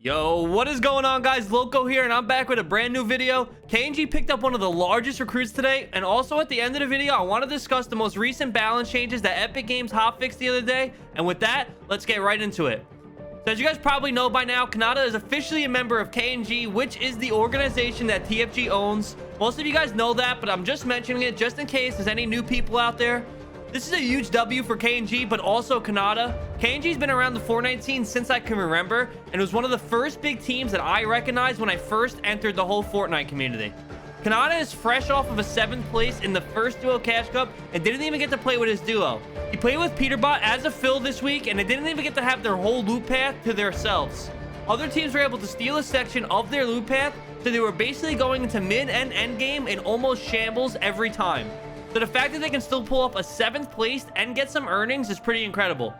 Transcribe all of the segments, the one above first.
Yo, what is going on, guys? Loco here, and I'm back with a brand new video. KNG picked up one of the largest recruits today, and also at the end of the video, I want to discuss the most recent balance changes that Epic Games hotfixed the other day. And with that, let's get right into it. So as you guys probably know by now, Khanada is officially a member of KNG, which is the organization that TFG owns. Most of you guys know that, but I'm just mentioning it just in case there's any new people out there. This is a huge W for KNG, but also Khanada. KNG's been around the Fortnite scene since I can remember, and it was one of the first big teams that I recognized when I first entered the whole Fortnite community. Khanada is fresh off of a 7th place in the first duo cash cup and didn't even get to play with his duo. He played with Peterbot as a fill this week, and they didn't even get to have their whole loot path to themselves. Other teams were able to steal a section of their loot path, so they were basically going into mid and end game in almost shambles every time. So the fact that they can still pull off a 7th place and get some earnings is pretty incredible.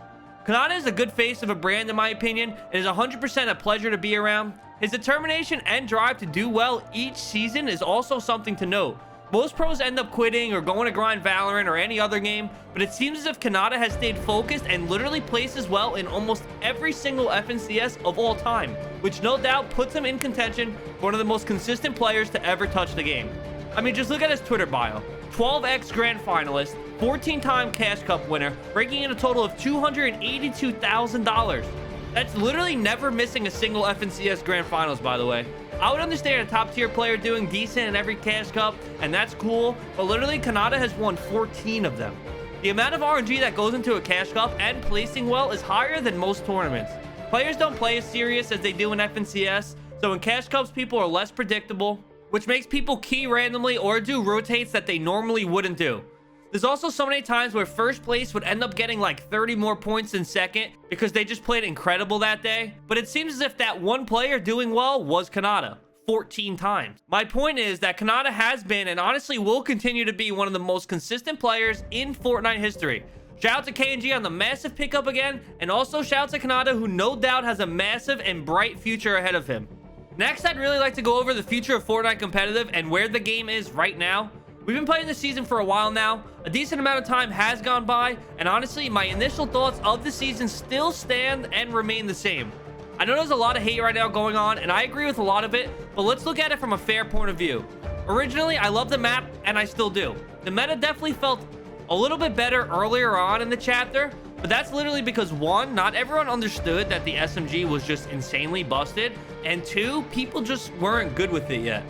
Khanada is a good face of a brand in my opinion. It is 100% a pleasure to be around. His determination and drive to do well each season is also something to note. Most pros end up quitting or going to grind Valorant or any other game, but it seems as if Khanada has stayed focused and literally places well in almost every single FNCS of all time, which no doubt puts him in contention for one of the most consistent players to ever touch the game. I mean, just look at his Twitter bio. 12x grand finalist, 14-time cash cup winner, breaking in a total of $282,000. That's literally never missing a single FNCS grand finals, by the way. I would understand a top tier player doing decent in every cash cup, and that's cool, but literally Khanada has won 14 of them. The amount of RNG that goes into a cash cup and placing well is higher than most tournaments. Players don't play as serious as they do in FNCS, so in cash cups people are less predictable, which makes people key randomly or do rotates that they normally wouldn't do. There's also so many times where first place would end up getting like 30 more points than second because they just played incredible that day. But it seems as if that one player doing well was Khanada 14 times. My point is that Khanada has been and honestly will continue to be one of the most consistent players in Fortnite history. Shout out to KNG on the massive pickup again, and also shout out to Khanada, who no doubt has a massive and bright future ahead of him. Next, I'd really like to go over the future of Fortnite competitive and where the game is right now. We've been playing this season for a while now. A decent amount of time has gone by, and honestly, my initial thoughts of the season still stand and remain the same. I know there's a lot of hate right now going on, and I agree with a lot of it, but let's look at it from a fair point of view. Originally, I loved the map, and I still do. The meta definitely felt a little bit better earlier on in the chapter, but that's literally because 1, not everyone understood that the SMG was just insanely busted, and 2, people just weren't good with it yet.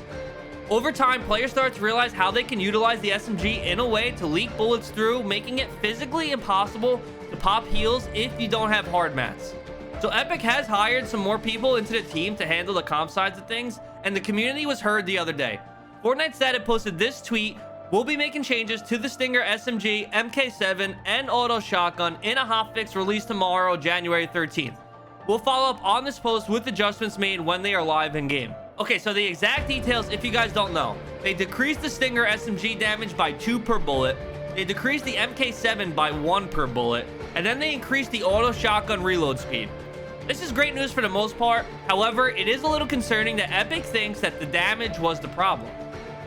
Over time, players start to realize how they can utilize the SMG in a way to leak bullets through, making it physically impossible to pop heals if you don't have hard mats. So Epic has hired some more people into the team to handle the comp sides of things, and the community was heard the other day. Fortnite said it posted this tweet: "We'll be making changes to the Stinger SMG, MK7, and Auto Shotgun in a hotfix released tomorrow, January 13th. We'll follow up on this post with adjustments made when they are live in game." Okay, so the exact details, if you guys don't know, they decreased the Stinger SMG damage by 2 per bullet, they decreased the MK7 by 1 per bullet, and then they increased the Auto Shotgun reload speed. This is great news for the most part. However, it is a little concerning that Epic thinks that the damage was the problem.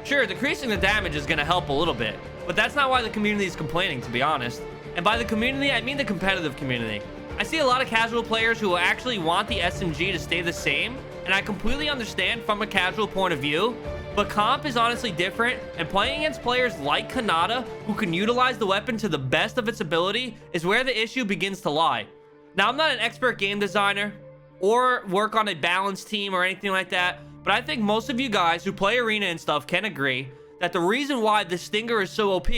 Sure, decreasing the damage is going to help a little bit, but that's not why the community is complaining, to be honest. And by the community, I mean the competitive community. I see a lot of casual players who actually want the SMG to stay the same, and I completely understand from a casual point of view, but comp is honestly different, and playing against players like Khanada, who can utilize the weapon to the best of its ability, is where the issue begins to lie. Now, I'm not an expert game designer or work on a balanced team or anything like that, but I think most of you guys who play arena and stuff can agree that the reason why the Stinger is so OP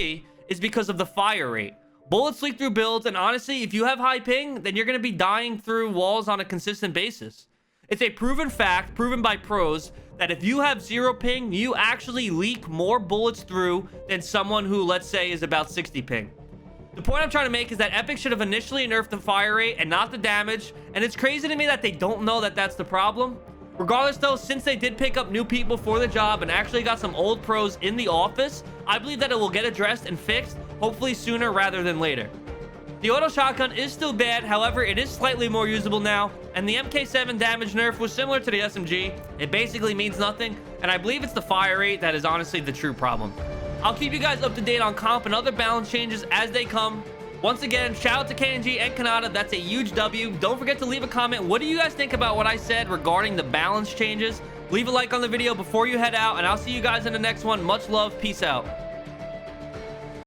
is because of the fire rate. Bullets leak through builds, and honestly, if you have high ping, then you're going to be dying through walls on a consistent basis. It's a proven fact, proven by pros, that if you have 0 ping, you actually leak more bullets through than someone who, let's say, is about 60 ping. The point I'm trying to make is that Epic should have initially nerfed the fire rate and not the damage, and it's crazy to me that they don't know that that's the problem. Regardless though, since they did pick up new people for the job and actually got some old pros in the office, I believe that it will get addressed and fixed, hopefully sooner rather than later. The Auto Shotgun is still bad, however, it is slightly more usable now, and the MK7 damage nerf was similar to the SMG. It basically means nothing, and I believe it's the fire rate that is honestly the true problem. I'll keep you guys up to date on comp and other balance changes as they come. Once again, shout out to KNG and Khanada. That's a huge W. Don't forget to leave a comment. What do you guys think about what I said regarding the balance changes? Leave a like on the video before you head out, and I'll see you guys in the next one. Much love. Peace out.